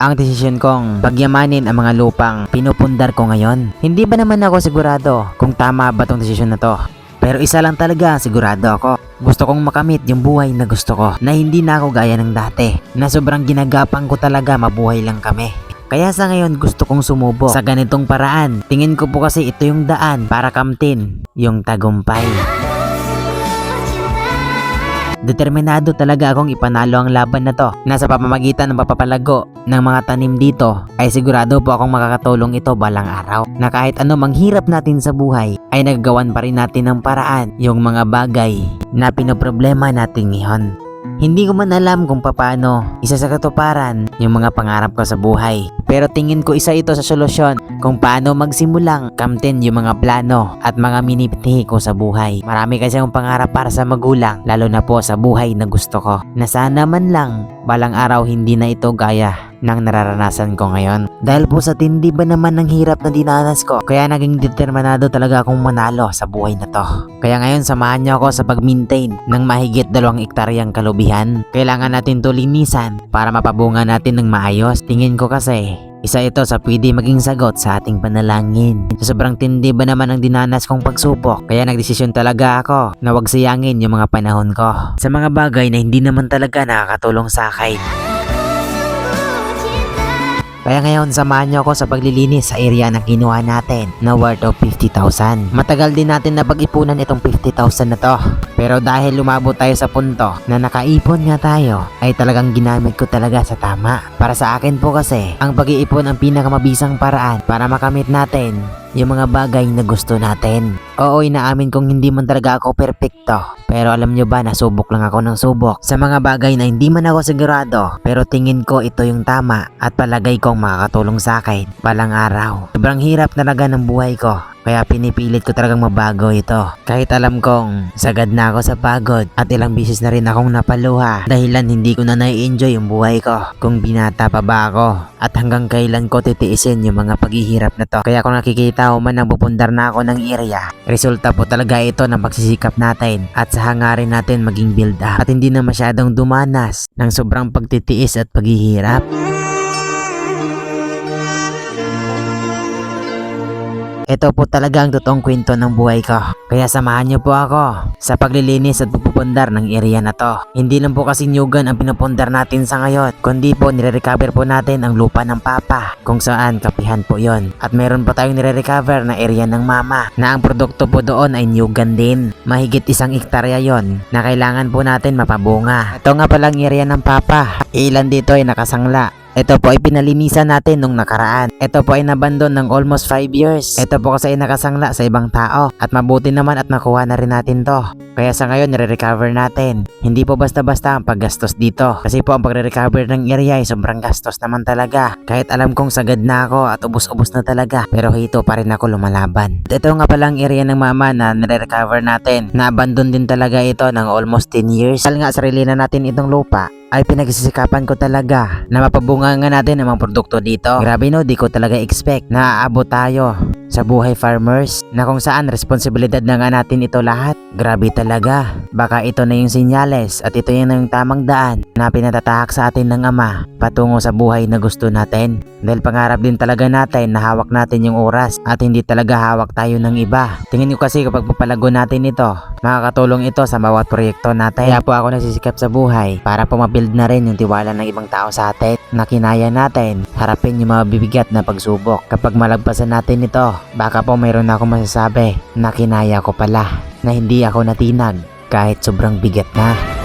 ang desisyon kong pagyamanin ang mga lupang pinupundar ko ngayon. Hindi ba naman ako sigurado kung tama ba tong desisyon na to? Pero isa lang talaga ang sigurado ako. Gusto kong makamit yung buhay na gusto ko, na hindi na ako gaya ng dati, na sobrang ginagapang ko talaga mabuhay lang kami. Kaya sa ngayon gusto kong sumubok sa ganitong paraan. Tingin ko po kasi ito yung daan para kamtin yung tagumpay. Determinado talaga akong ipanalo ang laban na to. Nasa pamamagitan ng papapalago ng mga tanim dito ay sigurado po akong makakatulong ito balang araw. Na kahit ano mang hirap natin sa buhay ay nagagawan pa rin natin ng paraan yung mga bagay na pinoproblema natin ngayon. Hindi ko man alam kung paano isa sa katuparan yung mga pangarap ko sa buhay. Pero tingin ko isa ito sa solusyon kung paano magsimulang kamtin yung mga plano at mga minipitihi ko sa buhay. Marami kasi akong pangarap para sa magulang, lalo na po sa buhay na gusto ko. Na sana man lang balang araw hindi na ito gaya ng nararanasan ko ngayon. Dahil po sa tindi ba naman ng hirap na dinanas ko, kaya naging determinado talaga akong manalo sa buhay na to. Kaya ngayon samahan niyo ako sa pag-maintain ng mahigit 2 hektaryang kalubihan. Kailangan natin to linisan para mapabunga natin ng maayos. Tingin ko kasi isa ito sa pwede maging sagot sa ating panalangin. Sa sobrang tindi ba naman ang dinanas kong pagsubok, kaya nagdesisyon talaga ako na wag sayangin yung mga panahon ko sa mga bagay na hindi naman talaga nakakatulong sa akin. Kaya ngayon samahan niyo ako sa paglilinis sa area na kinuha natin na worth of 50,000. Matagal din natin na pag-ipunan itong 50,000 na to. Pero dahil lumabot tayo sa punto na nakaipon nga tayo, ay talagang ginamit ko talaga sa tama. Para sa akin po kasi, ang pag-iipon ang pinakamabisang paraan para makamit natin yung mga bagay na gusto natin. Oo, inaamin kong hindi man talaga ako perpekto. Pero alam nyo ba, nasubok lang ako ng subok sa mga bagay na hindi man ako sigurado. Pero tingin ko ito yung tama at palagay kong makakatulong sa akin balang araw. Sobrang hirap talaga ng buhay ko. Kaya pinipilit ko talagang mabago ito. Kahit alam kong sagad na ako sa pagod at ilang bisis na rin akong napaluha. Dahilan hindi ko na nai-enjoy yung buhay ko. Kung binata pa ba ako at hanggang kailan ko titiisin yung mga paghihirap na to. Kaya kung nakikita ko man nang pupundar na ako ng area, resulta po talaga ito ng pagsisikap natin at sa hangarin natin maging build up. At hindi na masyadong dumanas ng sobrang pagtitiis at paghihirap. Ito po talaga ang totoong kwento ng buhay ko. Kaya samahan niyo po ako sa paglilinis at pupundar ng area na to. Hindi lang po kasi nyugan ang pinupundar natin sa ngayon, kundi po nire-recover po natin ang lupa ng papa kung saan kapihan po yon. At meron pa tayong nire-recover na area ng mama na ang produkto po doon ay nyugan din. Mahigit 1 hektarya yon na kailangan po natin mapabunga. Ito nga palang area ng papa. Ilan dito ay nakasangla. Ito po ay pinalinisan natin nung nakaraan. Ito po ay nabandon ng almost 5 years. Ito po kasi ay nakasangla sa ibang tao. At mabuti naman at nakuha na rin natin to. Kaya sa ngayon nire-recover natin. Hindi po basta-basta ang paggastos dito. Kasi po ang pagre-recover ng area ay sobrang gastos naman talaga. Kahit alam kong sagad na ako at ubos-ubos na talaga. Pero hito pa rin ako lumalaban. Ito nga palang area ng mama na nire-recover natin. Na-abandon din talaga ito ng almost 10 years. Dahil nga sarili na natin itong lupa, ay pinagsisikapan ko talaga na mapabunga nga natin ang mga produkto dito. Grabe no, di ko talaga expect na aabot tayo sa buhay farmers na kung saan responsibilidad na nga natin ito lahat. Grabe talaga. Baka ito na yung sinyales at ito yung tamang daan na pinatatahak sa atin ng Ama patungo sa buhay na gusto natin. Dahil pangarap din talaga natin na hawak natin yung oras at hindi talaga hawak tayo ng iba. Tingin ko kasi kapag papalago natin ito, makakatulong ito sa bawat proyekto natin. Kaya po ako nagsisikap sa buhay para pumabuild na rin yung tiwala ng ibang tao sa atin na kinaya natin harapin yung mga bibigat na pagsubok. Kapag malagpasan natin ito, baka po mayroon na akong masasabi na kinaya ko pala, na hindi ako natinag kahit sobrang bigat na.